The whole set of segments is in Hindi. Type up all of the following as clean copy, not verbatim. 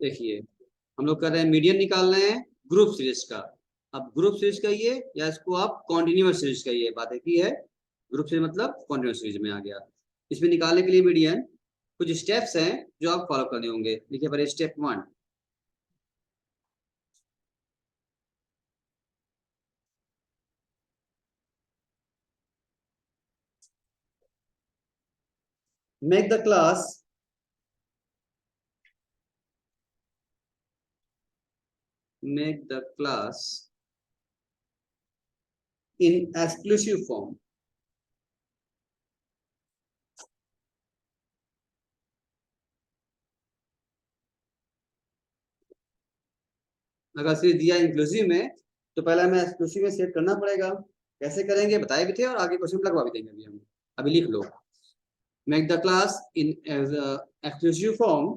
देखिए हम लोग कर रहे हैं मीडियन निकाल रहे हैं ग्रुप सीरीज का। अब ग्रुप सीरीज कहिए या इसको आप कॉन्टिन्यूअस सीरीज कहिए, बात एक ही है। ग्रुप सीरीज मतलब कॉन्टिन्यूअस सीरीज में आ गया। इसमें निकालने के लिए मीडियन कुछ स्टेप्स हैं जो आप फॉलो करने होंगे। देखिए पहले step 1, make the class make the class in exclusive form। अगर सीरीज दिया इंक्लूसिव में तो पहले हमें एक्सक्लूसिव में सेट करना पड़ेगा। कैसे करेंगे बताए भी थे और आगे क्वेश्चन लगवा भी देंगे अभी हम। अभी लिख लो, make the class in exclusive form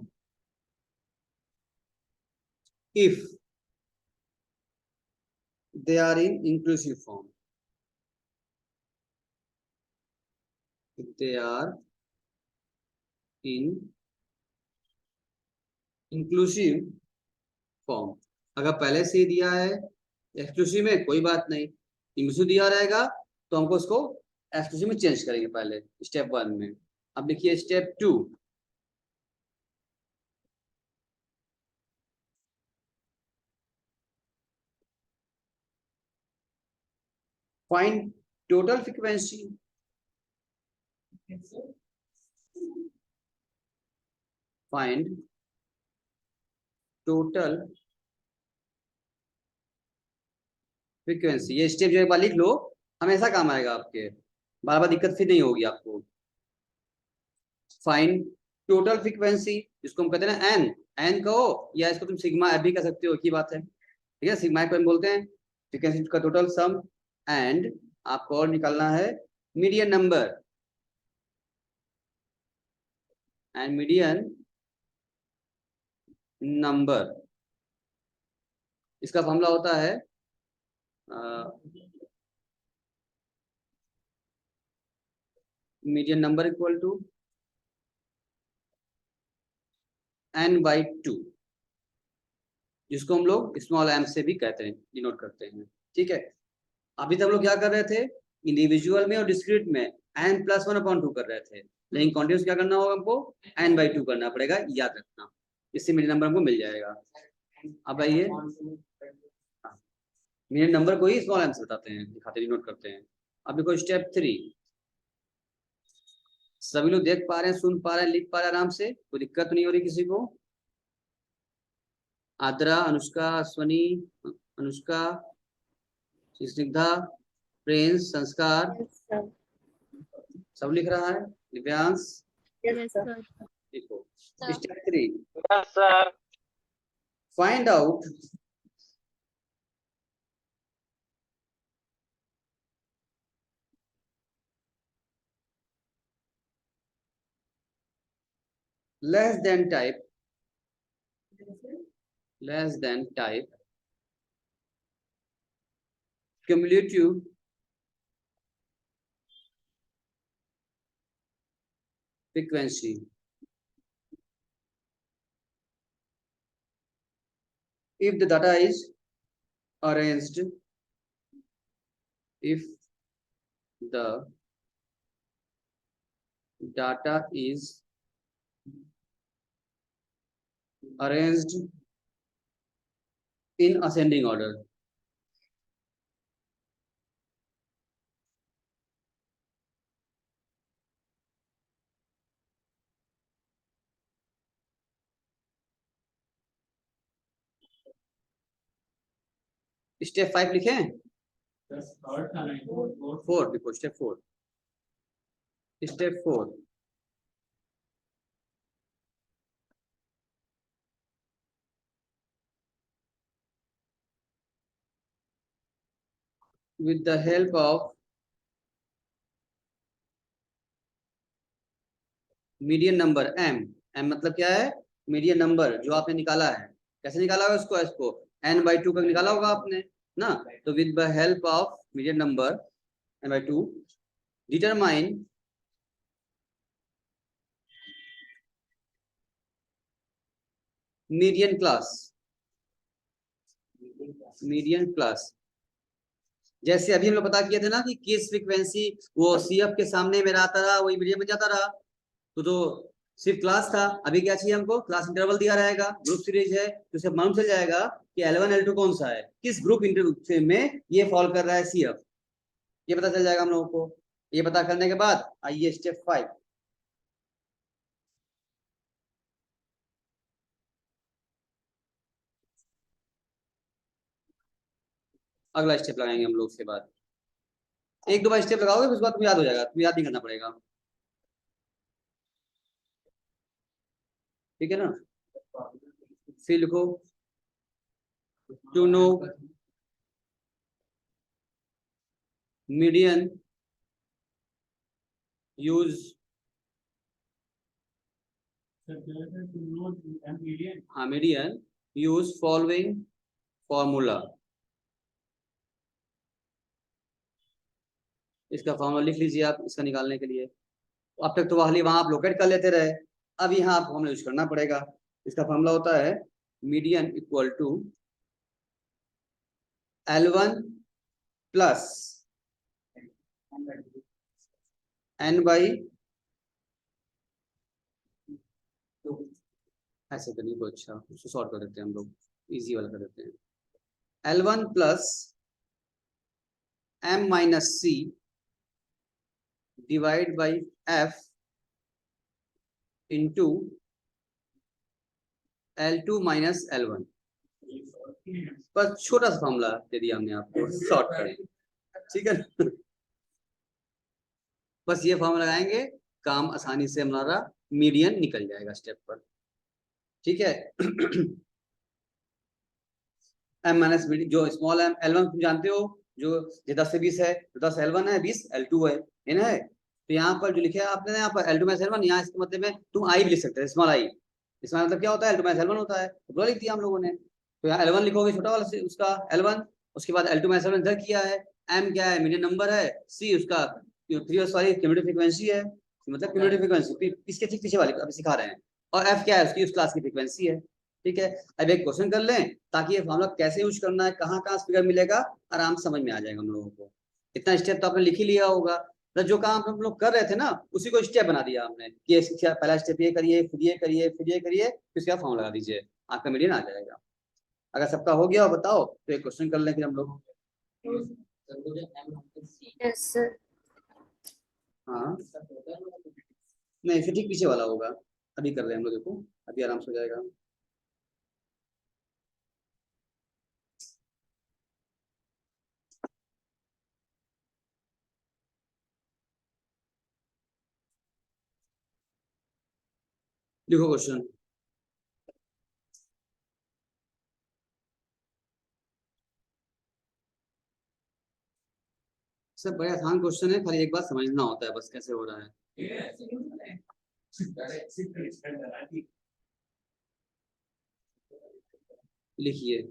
if they are in inclusive form। if they are in inclusive form। अगर पहले से ही दिया है एक्सक्लूसिव में कोई बात नहीं, इंक्लूसिव दिया रहेगा तो हमको उसको एक्सक्लूसिव में चेंज करेंगे पहले स्टेप 1 में। अब देखिए step 2, find total frequency. Find total frequency. ये स्टेप जो एक बार लिख लो, हमेशा काम आएगा आपके, बार बार दिक्कत फिर नहीं होगी आपको। फाइंड टोटल फ्रीक्वेंसी, जिसको हम कहते हैं ना एन, एन कहो या इसको तुम सिग्मा एफ भी कह सकते हो, एक ही बात है। ठीक है, सिग्मा को हम बोलते हैं फ्रीक्वेंसी का टोटल सम। एंड आपको और निकालना है median number, and median number इसका फॉर्मूला होता है median number equal to n/2, जिसको हम लोग स्मॉल m से भी कहते हैं, डिनोट करते हैं। ठीक है, अभी तक हम लोग क्या कर रहे थे, इंडिविजुअल में और डिस्क्रीट में n+1/2 कर रहे थे, लेकिन कॉन्टिन्यूस क्या करना होगा हमको, n/2 करना पड़ेगा, याद रखना। इससे मीडियन नंबर हमको मिल जाएगा। अब आइए, मीडियन नंबर को ही स्मॉल m से बताते हैं, दिखाते डिनोट करते हैं। अब देखो स्टेप 3, सभी लोग देख पा रहे हैं, सुन पा रहे हैं, लिख पा रहे हैं आराम से, कोई दिक्कत नहीं हो रही किसी को? आद्रा, अनुष्का, अश्वनी, अनुष्का, स्निग्धा, प्रिंस, संस्कार, सब लिख रहा है। दिव्यांश देखो step 3, find out less than type cumulative frequency if the data is arranged, if the data is arranged in ascending order। Step 5 लिखें, 4 देखो step 4 with the help of median number m मतलब क्या है, मीडियन नंबर जो आपने निकाला है। कैसे निकाला होगा इसको n/2 का निकाला होगा आपने ना। तो with the help of median number n/2 determine median class, median class. जैसे अभी हम लोग पता किए थे ना कि किस फ्रीक्वेंसी वो सीएफ के सामने मेरा आता रहा वही मीडियन बन जाता रहा, तो सिर्फ क्लास था। अभी क्या चाहिए हमको, क्लास इंटरवल दिया रहेगा, ग्रुप सीरीज है तो उसे मालूम चल जाएगा कि L1 L2 कौन सा है, किस ग्रुप इंटर में ये फॉल कर रहा है सीएफ, ये पता चल जाएगा हम लोगों को। ये पता करने के बाद आइए स्टेप 5। अगला स्टेप लगाएंगे हम लोग उसके बाद। एक दो बार स्टेप लगाओगे उसके बाद तुम्हें याद हो जाएगा, तुम्हें याद नहीं करना पड़ेगा, ठीक है ना। फिर लिखो टू नो मीडियन यूज, हाँ मीडियन यूज फॉलोइंग फॉर्मूला। इसका फॉर्मूला लिख लीजिए आप इसका निकालने के लिए। अब तक तो वाली वहां आप लोकेट कर लेते रहे, अब यहाँ आपको फॉर्मूला यूज करना पड़ेगा। इसका फॉर्मूला होता है median equal to L1 plus N by, ऐसे करनी को, अच्छा उसको सॉल्व कर देते हैं हम लोग, इजी वाला कर देते हैं। L1 plus M minus C divide by F into L2 minus L1। बस छोटा सा फॉर्मूला दे दिया हमने आपको, शॉर्ट करें, ठीक है ना। बस ये फॉर्मूला लगाएंगे, काम आसानी से हमारा मीडियन निकल जाएगा स्टेप पर, ठीक है। एम माइनस जो स्मॉल एम L1 तुम जानते हो, जो ये 10 से 20 है, तो 10 L1 है, 20 L2 है ना। तो यहाँ पर जो लिखे है आपने यहाँ पर L2 माइनस L1, यहाँ इसके मतलब में तुम आई भी लिख सकते हैं, स्मॉल आई। इसका मतलब क्या होता है, L2 माइनस L1 होता है, तो पूरा लिख दिया हम लोगों ने। तो यहाँ L1 लिखोगे छोटा वाला से उसका L1, उसके बाद L2 माइनस L1 इधर किया है। M क्या है, मीडियन नंबर है। C उसका थ्री सॉरी क्यूमुलेटिव फ्रीक्वेंसी है, मतलब क्यूमुलेटिव फ्रीक्वेंसी इसके ठीक पीछे वाले अभी सिखा रहे हैं। और F क्या है, उसकी उस क्लास की फ्रीक्वेंसी है, ठीक है। अब एक क्वेश्चन कर लें ताकि ये फॉर्मूला कैसे यूज करना है, कहाँ कहाँ फिगर मिलेगा, आराम से समझ में आ जाएगा हम लोगों को। इतना स्टेप तो आपने लिख ही लिया होगा, तो जो काम हम लोग कर रहे थे ना उसी को स्टेप बना दिया हमने कि पहला स्टेप ये करिए, फिर ये करिए, फिर ये करिए, फिर उसका फॉर्म लगा दीजिए, आपका मीडियन आ जाएगा। अगर सबका हो गया हो बताओ तो एक क्वेश्चन कर लें फिर हम लोग। Yes sir. हाँ नहीं, फिर ठीक पीछे वाला होगा, अभी कर रहे हैं हम लोग, देखो अभी आराम से हो जाएगा। लिखो क्वेश्चन। सब बड़ा आसान क्वेश्चन है, खाली एक बात समझना होता है बस कैसे हो रहा है। लिखिए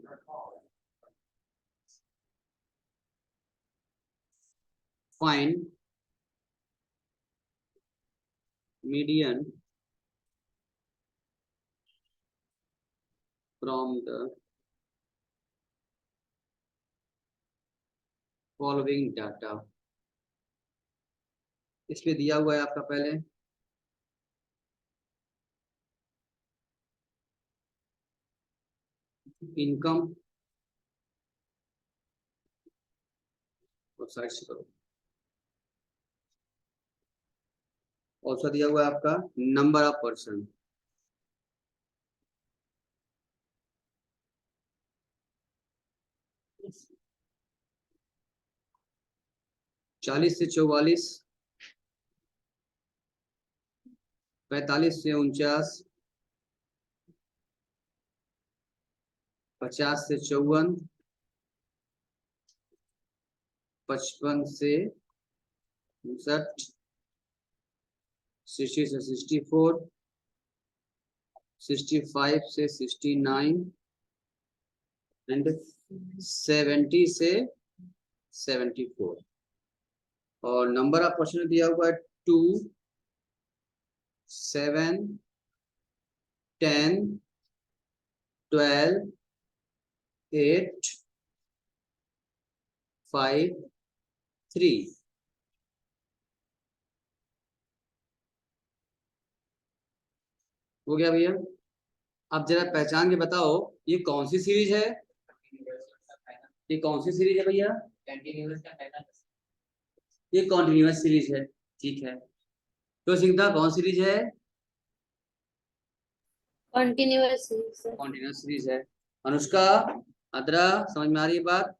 find median from the following data. इस पे दिया हुआ है आपका पहले इनकम, और साइड से करो, और सा दिया हुआ है आपका नंबर ऑफ पर्सन। चालीस से 44, 45 से 49, 50 से 54, 55 से 59, 60 से 64, 65 से 69 एंड 70 से 74। और नंबर ऑफ पर्सन दिया हुआ है 2, 7, 10, 12 8 5 3। हो गया भैया। अब जरा पहचान के बताओ ये कौन सी सीरीज है, ये कौन सी सीरीज है भैया? ये कॉन्टिन्यूअस सीरीज है। ठीक है, तो सिंगदा कौन सीरीज है? कंटिन्यूअस सीरीज है। कॉन्टिन्यूअस सीरीज है। अनुष्का, अदरा, समझ में आ रही है बात?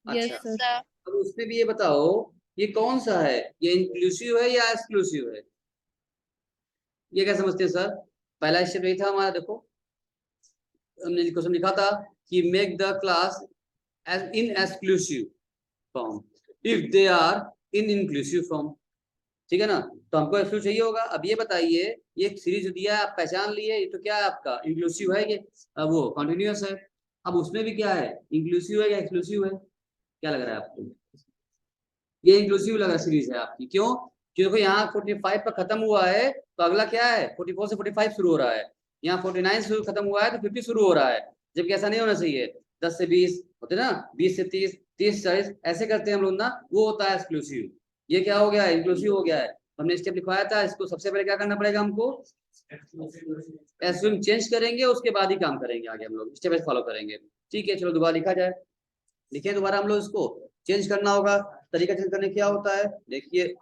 यस अच्छा, सर। अब उसमें भी ये बताओ ये कौन सा है, ये इंक्लूसिव है या एक्सक्लूसिव है? ये क्या समझते हैं सर? पहला स्टेप यही था हमारा, देखो हमने क्वेश्चन लिखा था कि make the class age in exclusive form if they are in inclusive form. ठीक है ना, तो हमको एक्सक्लूसिव चाहिए होगा। अब ये बताइए ये सीरीज जो दिया है आप पहचान लिए, ये तो क्या है आपका इंक्लूसिव है, ये वो कॉन्टिन्यूअस है। अब उसमें भी क्या है, इंक्लूसिव है या एक्सक्लूसिव है? क्या लग रहा है आपको? ये इंक्लूसिव लगा सीरीज है आपकी, क्यों? क्योंकि देखो यहाँ 45 पर खत्म हुआ है तो अगला क्या है, 44 से 45 शुरू हो रहा है। यहाँ 49 से खत्म हुआ है तो 50 शुरू हो रहा है, जबकि ऐसा नहीं होना चाहिए। 10 से 20 होते ना, 20 से 30, 30 से 40 ऐसे करते हैं हम लोग ना, वो होता है एक्सक्लूसिव। ये क्या हो गया, इंक्लूसिव हो गया है। हमने स्टेप लिखवाया था, इसको सबसे पहले क्या करना पड़ेगा हमको, एसक्यूएल चेंज करेंगे, उसके बाद ही काम करेंगे आगे हम लोग स्टेप बाय फॉलो करेंगे। ठीक है, चलो दोबारा लिखा जाए, लिखे दोबारा हम लोग इसको चेंज करना होगा। तरीका चेंज करने क्या होता है, देखिए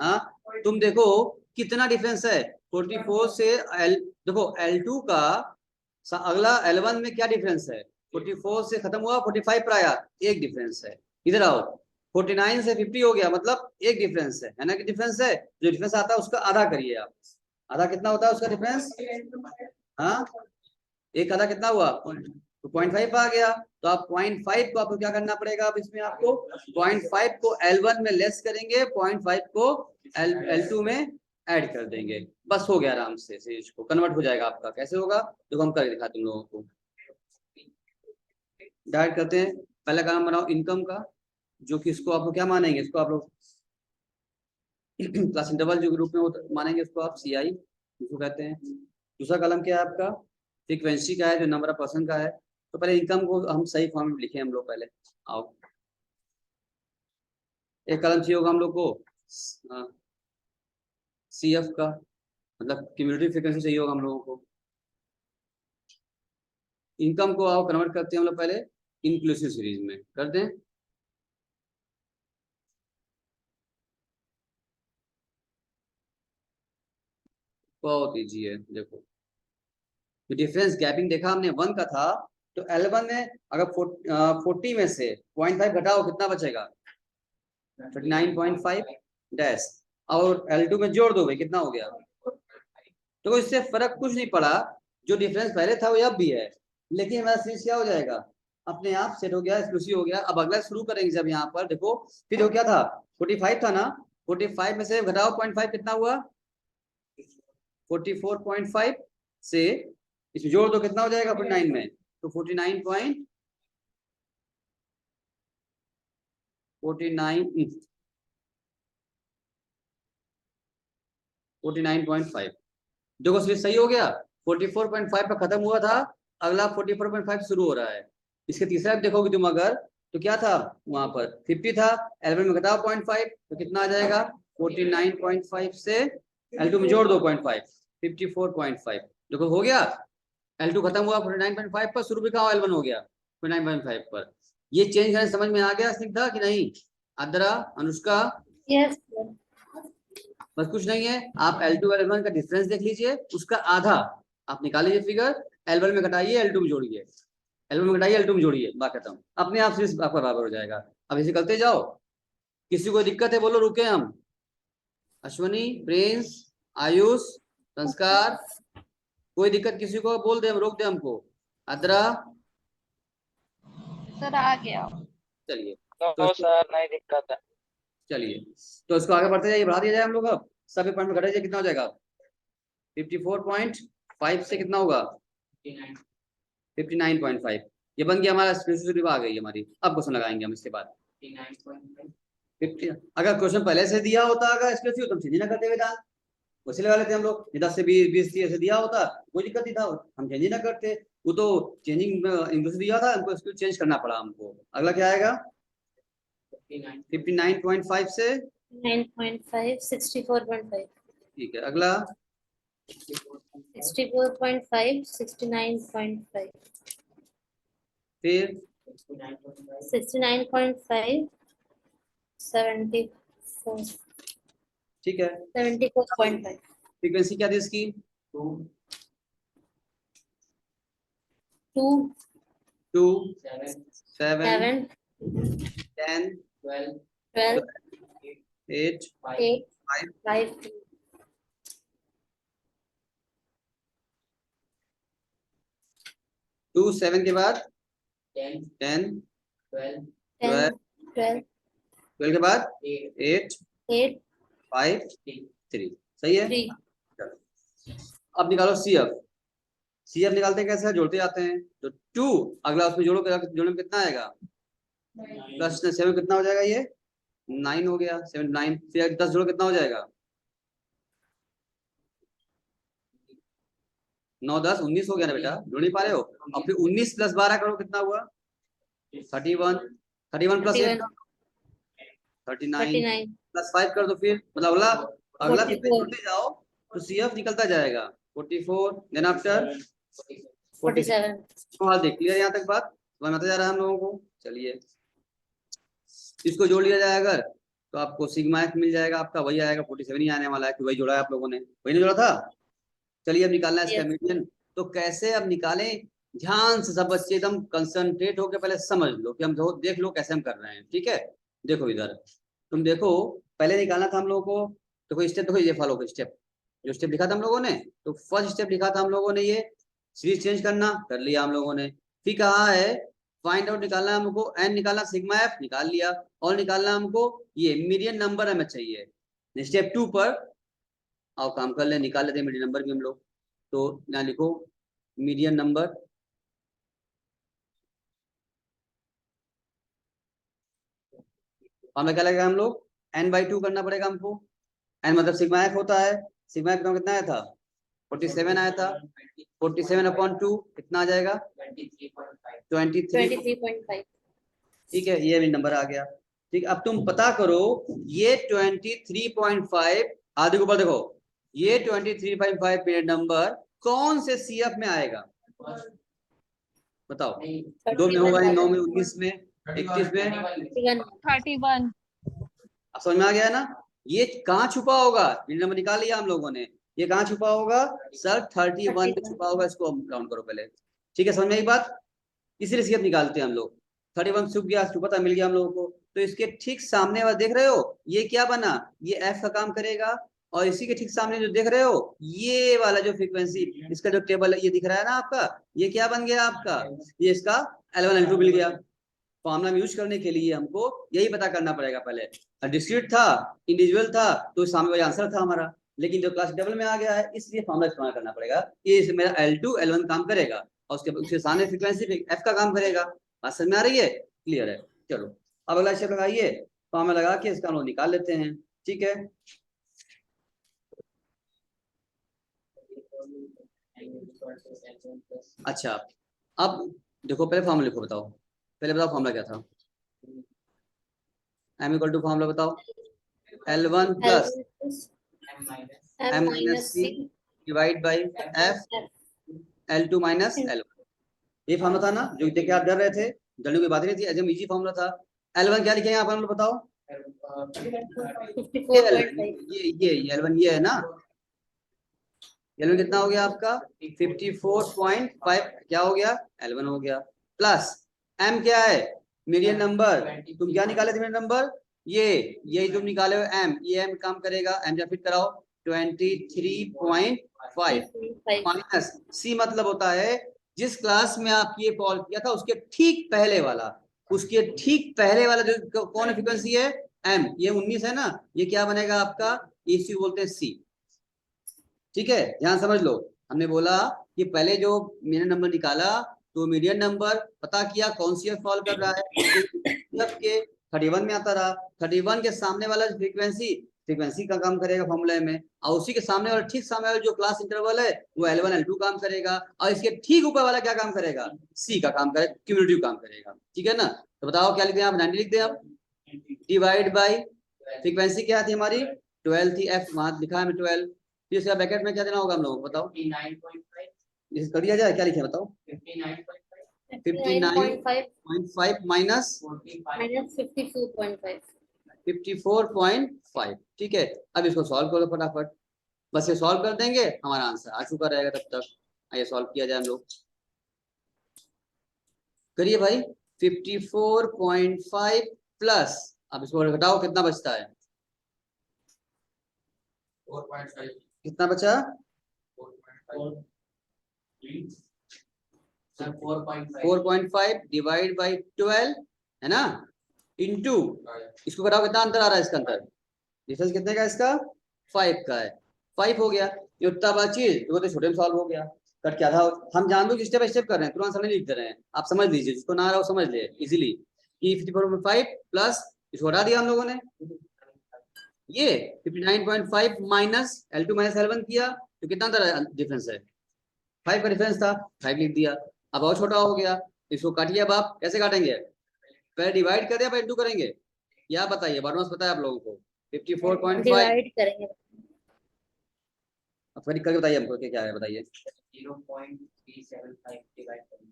हाँ, तुम देखो कितना डिफरेंस है 44 से एल, देखो L2 का अगला L1 में क्या डिफरेंस है, 44 से खत्म हुआ 45 पर आया, एक डिफरेंस है। इधर आओ, 49 से 50 हो गया, मतलब एक डिफरेंस है ना, कि डिफरेंस है, जो डिफरेंस आता है उसका आधा करिए आप। आधा कितना होता है उसका डिफरेंस? हाँ, एक आधा कितना हुआ, तो 0.5 आ गया। तो आप 0.5 को आपको क्या करना पड़ेगा, अब इसमें आपको 0.5 को L1 में लेस करेंगे, 0.5 को L2 में ऐड कर देंगे, बस हो गया, आराम से सीरीज को कन्वर्ट हो जाएगा आपका। कैसे होगा देखो हम करके दिखाते हैं तुम लोगों को। डायरेक्ट करते हैं, पहला काम बनाओ इनकम का, जो कि इसको आप लोग क्या मानेंगे, इसको आप लोग क्लास इंटरवल जो रूप में मानेंगे, उसको आप CI इसको कहते हैं। दूसरा कॉलम क्या है आपका, फ्रीक्वेंसी का है, जो नंबर ऑफ पर्सन का है। तो पहले इनकम को हम सही फॉर्म में लिखे हम लोग पहले। आओ, एक कॉलम चाहिए होगा हम लोग को CF का, मतलब क्यूमुलेटिव फ्रीक्वेंसी चाहिए होगा हम लोगों को। इनकम को आओ कन्वर्ट करते हैं हम लोग पहले इंक्लूसिव सीरीज में, करते हैं। बहुत ईजी है, देखो डिफरेंस गैपिंग देखा हमने 1 का था, तो L1 में अगर 40 में से 0.5 घटाओ कितना बचेगा, 39.5 डैश, और L2 में जोड़ दो भाई कितना हो गया। तो इससे फर्क कुछ नहीं पड़ा, जो डिफरेंस पहले था वो अब भी है, लेकिन हमारा सीरीज क्या हो जाएगा, अपने आप सेट हो गया, एक्सक्लूसिव हो गया। अब अगला शुरू करेंगे जब यहाँ पर देखो, फिर वो क्या था 45 था ना, 45 में से घटाओ 0.5 कितना हुआ, 44.5 से इसमें जोड़ दो कितना हो जाएगा 49 में, तो 49.5 देखो सीरीज सही हो गया। 44.5 पर खत्म हुआ था, अगला 44.5 शुरू हो रहा है। इसके तीसरा देखोगे तुम अगर, तो क्या था वहां पर 50 था, L1 में घटाओ 0.5 तो कितना आ जाएगा 49.5 से L2 में जोड़ दो 0.5, 54.5। देखो हो गया, L2 खत्म हुआ 49.5 पर, शुरू भी कहा L1 हो गया 49.5 पर। ये चेंज करने समझ में आ गया स्निग्धा कि नहीं? आद्रा, अनुष्का, यस। बस कुछ नहीं है, आप L2 L1 का डिफरेंस देख लीजिए, उसका आधा आप निकाल लीजिए फिगर, L1 में घटाइए L2 में जोड़िए, L1 में घटाइए L2 में जोड़िए, बात खत्म, अपने आप सीरीज आपका बराबर हो जाएगा। अब इसे करते जाओ, किसी को दिक्कत है बोलो, रुके हम। अश्वनी, प्रिंस, आयुष, संस्कार, कोई दिक्कत किसी को बोल दे, हम रोक दे हमको। अदरा, सर आ गया। चलिए तो सर नहीं दिक्कत है। चलिए तो इसको आगे बढ़ते जाइए, बढ़ा दिया जाए हम लोग। अब सभी पॉइंट में घटा जाए, कितना हो जाएगा 54.5 से कितना होगा 59.5। ये बन गया हमारा स्पेसिफिक आ गई हमारी। अब क्वेश्चन लगाएंगे हम इसके बाद 50। अगर क्वेश्चन पहले से दिया होता अगर स्पेसिफिक तो हम सीधी ना करते बेटा, उसी लगा लेते हम लोग, 10 से 20, 20 से ऐसे दिया होता कोई दिक्कत नहीं था, हम चेंज ही ना करते। वो तो चेंजिंग इंग्लिश दिया था हमको, इसको चेंज करना पड़ा हमको। अगला क्या आएगा? 59.5 से 9.5 64.5 ठीक है। अगला 64.5 69.5 फिर 69.5 74 ठीक है। 74.5 फ्रीक्वेंसी क्या थी इसकी? 2 2 7 7 10 12 8 8 5 5 2 7 के बाद 10 10 12 12 12 के बाद 8 8 5 3 सही है। 3 चलो अब निकालो CF। CF निकालते हैं कैसे? जोड़ते जाते हैं। तो 2 अगला उसमें जोड़ने में कितना आएगा? प्लस 7 कितना हो जाएगा? ये 9 हो गया। 7 9 फिर 10 जोड़ो कितना हो जाएगा? 9 10 19 हो गया ना बेटा, जोड़ नहीं पा रहे हो? अब फिर 19 + 12 करो, कितना हुआ? 31 31 + 8 39 + 5 कर दो। फिर मतलब अगला फिर 44 जोड़ते जाओ तो CF निकलता जाएगा 44। देन आफ्टर 47 हाल देख क्लियर यहाँ तक बात समझ में आता जा रहा है हम लोगों को। चलिए इसको जोड़ लिया जाए अगर तो आपको सिग्मा F मिल जाएगा, आपका वही आएगा 47 ही आने वाला है, कि वही जोड़ा है आप लोगों ने, वही नहीं जोड़ा था। चलिए अब निकालना है इसका मीडियन। तो कैसे अब निकालें? ध्यान से सब बच्चे एकदम कंसंट्रेट होकर पहले समझ लो कि हम देख लो कैसे हम कर रहे हैं। ठीक है, देखो इधर तुम देखो, पहले निकालना था हम लोगों को। देखो स्टेप, देखो ये फॉलो स्टेप, जो स्टेप लिखा था हम लोगों ने। तो फर्स्ट स्टेप लिखा था हम लोगों ने, ये सीरीज चेंज करना कर लिया हम लोगों ने। फिर कहा है फाइंड आउट निकालना हमको, एन निकालना, सिग्मा एफ निकाल लिया, और निकालना हमको ये मीडियन नंबर हमें चाहिए। स्टेप 2 पर आओ काम कर ले, निकाल लेते हैं मीडियन नंबर भी हम लोग। तो यहाँ लिखो मीडियन नंबर, हमें क्या लगेगा? हम लोग n/2 करना पड़ेगा हमको। n मतलब सिग्मा एफ होता है, सिग्मा एफ कितना आया था? 47 आया था। 47/2 कितना आ जाएगा? 23। 23.5 ठीक है, ये भी नंबर आ गया। ठीक, अब तुम पता करो ये 23.5 आधे के ऊपर देखो, ये 23.5 पीरियड नंबर कौन से CF में आएगा? बताओ। 2 में होगा, 9 में, 19 में, 21 में, 31 अब समझ में आ गया है ना? ये कहाँ छुपा होगा? पीरियड नंबर निकाल लिया हम लोगों ने, ये कहाँ छुपा होगा सर? 31 में छुपा होगा। इसको हम काउंट करो पहले। ठीक है, समझ में आई बात? इसीलिए CF निकालते हैं हम लोग। 31 छुप गया, छुपा था, मिल गया हम लोगों को। तो इसके ठीक सामने वाला देख रहे हो, ये क्या बना? ये F का काम करेगा। और इसी के ठीक सामने जो देख रहे हो, ये वाला जो फ्रीक्वेंसी, इसका जो टेबल है ये दिख रहा है ना आपका, ये क्या बन गया आपका? ये इसका L1 L2 मिल गया। फॉर्मूला यूज करने के लिए हमको यही पता करना पड़ेगा पहले। डिस्क्रीट था, इंडिविजुअल था, तो सामने वाला आंसर था हमारा। लेकिन जो क्लास डबल में आ गया है, इसलिए फॉर्मूला इस्तेमाल करना पड़ेगा। ये मेरा L2 L1 काम करेगा, और उसके सामने फ्रीक्वेंसी F का काम करेगा। बात समझ में आ रही है? क्लियर है? चलो अब अगला स्टेप लगाइए, फॉर्मूला लगा के इसका हम लोग निकाल लेते हैं। ठीक है, अच्छा अब देखो पहले फॉर्मूला लिखो, बताओ पहले, बताओ फॉर्मूला क्या था? m = फॉर्मूला बताओ, L1 + m-c divide by F L2 - L1। ये फॉर्मूला था ना जो देख के आप डर रहे थे? डरने की बात नहीं थी, एकदम इजी फॉर्मूला था। L1 क्या लिखेंगे आप हम लोग बताओ? 54.5 ये L1 ये है ना, L1 कितना हो गया आपका? 54.5 क्या हो गया? L1 हो गया। प्लस M क्या है? Median number. तुम क्या निकाले थे मीडियन नंबर? यही तुम निकाले हो M, ये M काम करेगा। M जा फिट कराओ 23.5 माइनस C मतलब होता है जिस क्लास में आपकी ये कॉल किया था उसके ठीक पहले वाला, उसके ठीक पहले वाला जो कौन फ्रीक्वेंसी है? M, ये 19 है ना, ये क्या बनेगा आपका? इसी बोलते हैं C। ठीक है, ध्यान समझ लो। हमने बोला कि पहले जो मीडियन नंबर निकाला, तो मीडियन नंबर पता किया कौन सी फॉल कर रहा है, तो के 31 में आता रहा। 31 के सामने वाला फ्रीक्वेंसी फ्रीक्वेंसी का काम करेगा फॉर्मूले में, और उसी के सामने वाला ठीक सामने वाला जो क्लास इंटरवल है वो L1 L2 काम करेगा, और इसके ठीक ऊपर वाला क्या काम करेगा, C का काम करेगा, क्यूमुलेटिव काम करेगा। ठीक है ना, तो बताओ क्या लिख दें आप, 90 लिख दें आप, डिवाइड बाई फ्रीक्वेंसी क्या थी हमारी 12 थी, F वहां लिखा है 12, फिर इसका ब्रैकेट में क्या देना होगा हम लोगों को बताओ, 59.5 कर दिया जाए, क्या लिखे बताओ, 59.5 माइनस 54.5 54.5। ठीक है, अब इसको सॉल्व करो फटाफट, बस ये सॉल्व कर देंगे हमारा आंसर आ चुका रहेगा तब तक। आइए सॉल्व किया जाए हम लोग, करिए भाई, 54.5 प्लस, अब इसको घटाओ कितना बचता है, 4.5 कितना बचा, 4.5 डिवाइड बाई 12 है ना, इनटू, इसको घटाओ कितना अंतर आ रहा है इसका अंतर, डिफरेंस कितने का इसका 5 का है, 5 हो गया, ये उतना बड़ा चीज तो छोटे में सॉल्व हो गया, कट क्या था, हम जान दो स्टेप बाय स्टेप कर रहे हैं, तुरंत समझ लिख दे रहे हैं, आप समझ लीजिए, जिसको ना आ रहा हो समझ ले इजीली, कि 54.5 प्लस इसको हटा दिया हम लोगों ने, ये 59.5 माइनस L2 माइनस L1 किया, तो कितना डिफरेंस है, 5 का डिफरेंस था, 5 लिख दिया, अब और छोटा हो गया, इसको काटिए, अब आप कैसे काटेंगे, पहले डिवाइड कर दिया फिर इंटू करेंगे, या बताइए, बॉडमस पता है आप लोगों को, 54.5 डिवाइड करेंगे, अब फिर करके बताइए हमको क्या है, बताइए 0.375 डिवाइड करें,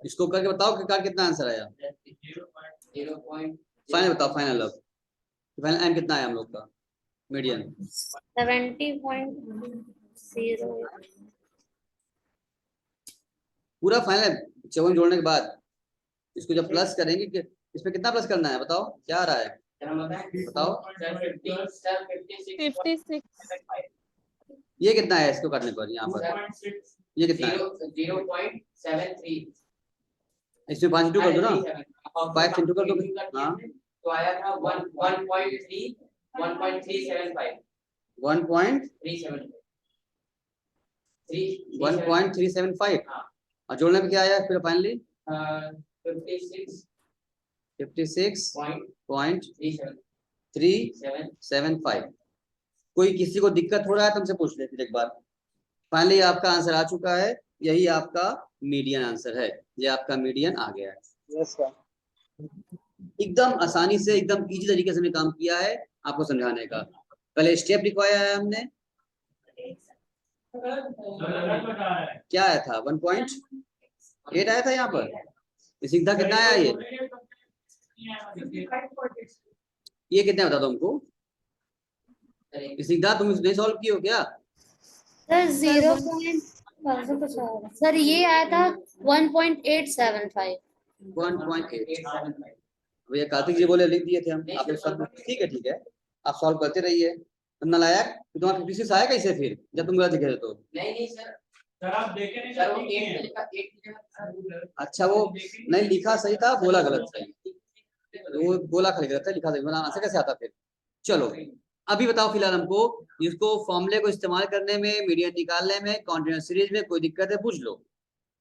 इसको करके बताओ कि कितना आंसर आया, 0.0 फाइनल बताओ, फाइनल अब फाइनल एम कितना आया हम लोग का, मीडियन 70.0 पूरा फाइनल, 7 जोड़ने के बाद इसको जब प्लस करेंगे कि इसमें कितना प्लस करना है बताओ, क्या आ रहा है बताओ, 56 ये कितना है इसको करने पर, यहाँ पर ये कितना है, 0.73 इसमें 5 इंटू कर दो ना, 5 इंटू कर दो, हाँ तो आया था 1.3 1.375 1.375 और जोड़ने में क्या आया फिर फाइनली 56.375। कोई किसी को दिक्कत हो रहा है तुमसे पूछ ले फिर एक बार, फाइनली आपका आंसर आ चुका है, यही आपका मीडियन आंसर है, ये आपका मीडियन आ गया है। Yes sir. एकदम आसानी से, एकदम इजी तरीके से हमने काम किया है आपको समझाने का, पहले स्टेप लिखवाया है हमने, क्या आया था 1.8 आया था यहाँ पर, सीधा कितना आया ये कितना बता दो हमको, सीधा तुम नहीं सॉल्व की हो क्या, सर 0. सर ये आया था 1.875 1.8 भैया कार्तिक जी बोले लिख दिए थे हम, आप लोग सब ठीक है, आप सॉल्व करते रहिए, तुम नालायक, तुम्हारा 56 आया कैसे फिर जब तुम गलत लिखे तो, नहीं सर आप देखे नहीं सर, वो 8 लिखा, 8 अच्छा वो नहीं लिखा सही था, बोला गलत सही, वो बोला खाली गलत है, लिखा सही, बनाना से कैसे आता फिर, चलो अभी बताओ फिलहाल हमको, इसको फॉर्मूले को इस्तेमाल करने में, मीडियन निकालने में, कॉन्टिन्यूअस सीरीज में कोई दिक्कत है पूछ लो,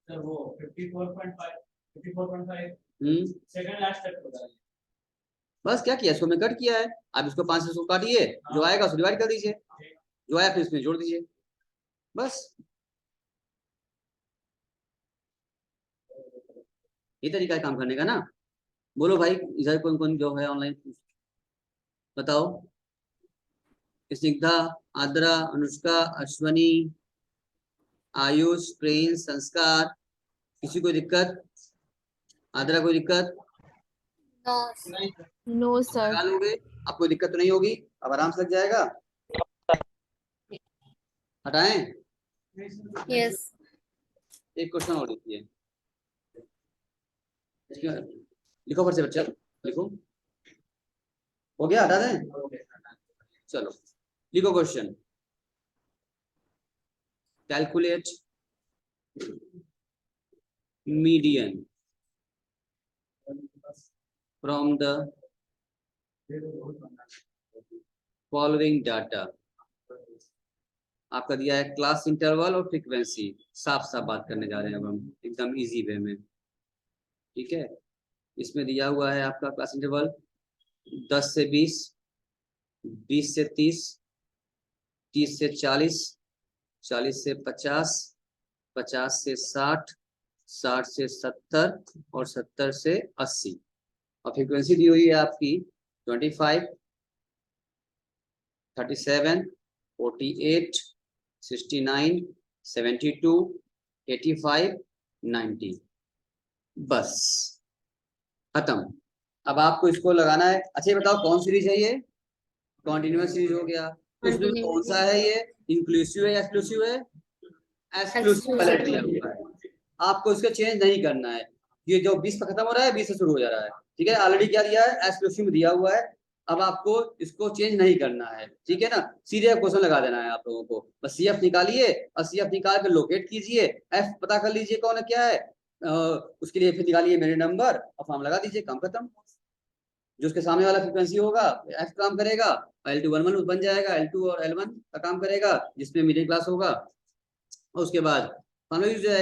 सर वो 54.5 सेकंड लास्ट स्टेप होता है, बस क्या किया, इसको मैं कट किया है, अब इसको 5 से इसको काटिए, जो आएगा उसको डिवाइड कर दीजिए, जो आया फिर इसमें जोड़ दीजिए, बस ये तरीका है काम करने का ना। बोलो भाई इधर कौन कौन जो है ऑनलाइन बताओ, स्निग्धा, आद्रा, अनुष्का, अश्वनी, आयुष, प्रिंस, संस्कार, किसी को दिक्कत, आद्रा कोई दिक्कत, नो सर, लगा लोगे, अब कोई दिक्कत तो नहीं होगी, अब आराम से लग जाएगा, हटाएं, यस एक क्वेश्चन और लिखिए, लिखो फट से बच्चा, लिखो, हो गया, हटा दें, चलो लिखो question, calculate median from the following data, आपका दिया है क्लास इंटरवल और फ्रीक्वेंसी, साफ साफ बात करने जा रहे हैं अब हम एकदम इजी वे में, ठीक है, इसमें दिया हुआ है आपका क्लास इंटरवल 10 से 20, 20 से 30, 30 से 40, 40 से 50, 50 से 60, 60 से 70 और 70 से 80। और फ्रीक्वेंसी दी हुई है आपकी 25, 37, 48, 69, 72, 85, 90। बस खत्म। अब आपको इसको लगाना है। अच्छा ये बताओ कौन सीरीज है ये? कॉन्टिन्यूअस सीरीज हो गया। तो इसमें कौन सा है ये? इंक्लूसिव है या एक्सक्लूसिव है? एक्सक्लूसिव वाला दिया हुआ है। आपको इसको चेंज नहीं करना है। ये जो 20 पर खत्म हो रहा है 20 से शुरू हो जा रहा है, ठीक है। ऑलरेडी क्या दिया है? एक्सक्लूसिव में दिया हुआ है। अब आपको इसको चेंज नहीं करना है, ठीक है ना। सीधे क्वेश्चन लगा देना है आप लोगों को। बस CF निकालिए और CF निकाल कर लोकेट कीजिए, F पता कर लीजिए कौन है क्या है, उसके लिए फिर निकालिए मेरे नंबर और फॉर्म लगा दीजिए, काम खत्म। जो उसके सामने वाला फ्रीक्वेंसी होगा F काम करेगा, L2 11 बन जाएगा, L2 और L1 का काम करेगा जिसमें मिडिल क्लास होगा, और उसके बाद फॉर्मूला यूज